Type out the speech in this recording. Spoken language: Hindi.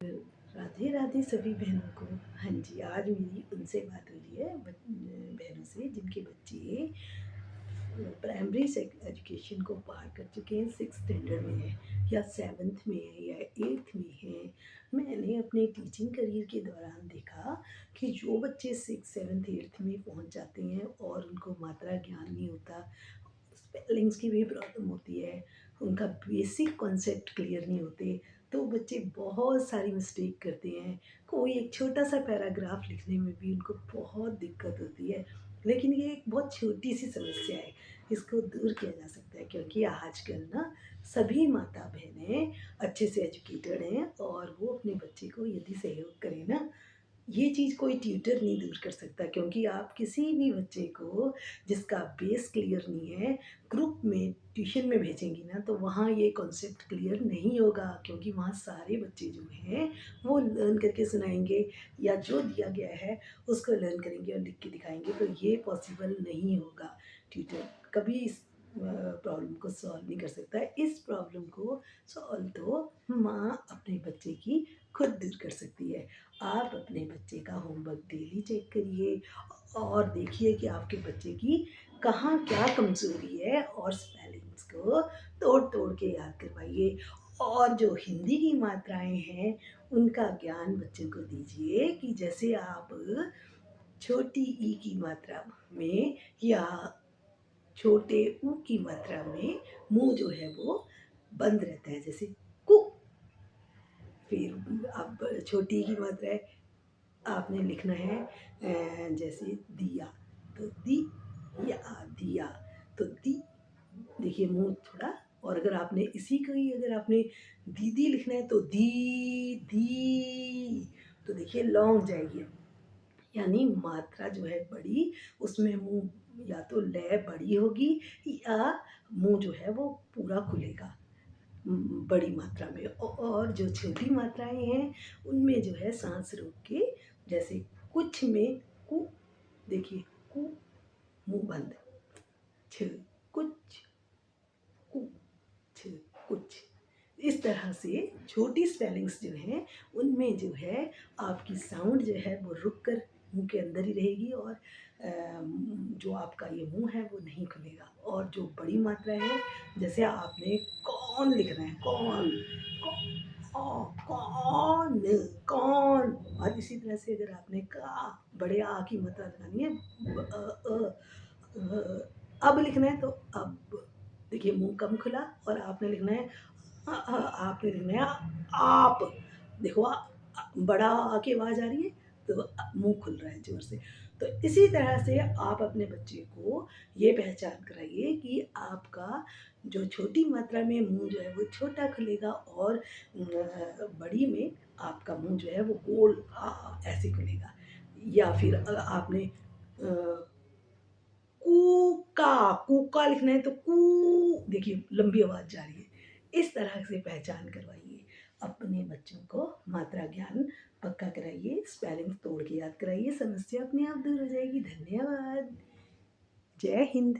राधे राधे सभी बहनों को। हाँ जी, आज मेरी उनसे बात हो रही है बहनों से जिनके बच्चे प्राइमरी एजुकेशन को पार कर चुके हैं, 6th स्टैंडर्ड में है या 7th में है या 8th में है। मैंने अपने टीचिंग करियर के दौरान देखा कि जो बच्चे 6th 7th 8th में पहुंच जाते हैं और उनको मात्रा ज्ञान नहीं होता, स्पेलिंग्स की भी प्रॉब्लम होती है, उनका बेसिक कॉन्सेप्ट क्लियर नहीं होते, तो बच्चे बहुत सारी मिस्टेक करते हैं। कोई एक छोटा-सा पैराग्राफ लिखने में भी उनको बहुत दिक्कत होती है। लेकिन ये एक बहुत छोटी-सी समस्या है, इसको दूर किया जा सकता है क्योंकि आजकल ना सभी माता-बहनें अच्छे से एजुकेटेड हैं और वो अपने बच्चे को यदि सहयोग करें ना, ये चीज़ कोई ट्यूटर नहीं दूर कर सकता क्योंकि आप किसी भी बच्चे को जिसका बेस क्लियर नहीं है, ग्रुप में ट्यूशन में भेजेंगी ना तो वहाँ ये कॉन्सेप्ट क्लियर नहीं होगा क्योंकि वहाँ सारे बच्चे जो हैं वो लर्न करके सुनाएँगे या जो दिया गया है उसको लर्न करेंगे और लिख के दिखाएँगे, तो ये पॉसिबल नहीं होगा। ट्यूटर कभी इस प्रॉब्लम को सॉल्व नहीं कर सकता है। इस प्रॉब्लम को सॉल्व तो माँ अपने बच्चे की खुद दूर कर सकती है। आप अपने बच्चे का होमवर्क डेली चेक करिए और देखिए कि आपके बच्चे की कहाँ क्या कमज़ोरी है और स्पेलिंग्स को तोड़-तोड़ के याद करवाइए। और जो हिंदी की मात्राएँ हैं, उनका ज्ञान बच्चों को दीजिए कि जैसे आप छोटी ई की मात्रा में या छोटे ऊ की मात्रा में मुँह जो है वो बंद रहता है, जैसे कु। फिर अब छोटी की मात्रा है, आपने लिखना है जैसे दिया, तो दी या दिया, तो दी। देखिए मुँह थोड़ा, और अगर आपने इसी को ही अगर आपने दीदी लिखना है तो दी, तो देखिए लॉन्ग जाएगी। यानी मात्रा जो है बड़ी, उसमें मुँह या तो लय बड़ी होगी या मुँह जो है वो पूरा खुलेगा। बड़ी मात्रा में और जो छोटी मात्राएँ हैं, उनमें जो है साँस रोक के, जैसे कुछ में कु, देखिए कु, मुँह बंद, छ, कुछ, कु, छ, कुछ। इस तरह से छोटी स्पेलिंग्स जो हैं, उनमें जो है आपकी साउंड जो है वो रुक कर मुँह के अंदर ही रहेगी और जो आपका ये मुँह है वो नहीं खुलेगा। और जो बड़ी मात्रा है, जैसे आपने कौन लिखना है, कौन, कौन, कौन। और इसी तरह से अगर आपने का, बड़े आ की मात्रा लगानी है, अब लिखना है तो अब। देखिए मुँह कम खुला और आपने लिखना है आपने लिखना है आप। देखो बड़ा आ की आवाज़ आ रही है तो मुँह खुल रहा है ज़ोर से। तो इसी तरह से आप अपने बच्चे को ये पहचान कराइए कि आपका जो छोटी मात्रा में मुँह जो है वो छोटा खुलेगा और बड़ी में आपका मुँह जो है वो गोल ऐसे खुलेगा। या फिर आपने कूका, कूका लिखना है तो कू, देखिए लंबी आवाज़ जा रही है। इस तरह से पहचान करवाइए। अपने बच्चों को मात्रा ज्ञान पक्का कराइए, स्पेलिंग तोड़ के याद कराइए, समस्या अपने आप दूर हो जाएगी। धन्यवाद। जय हिंद।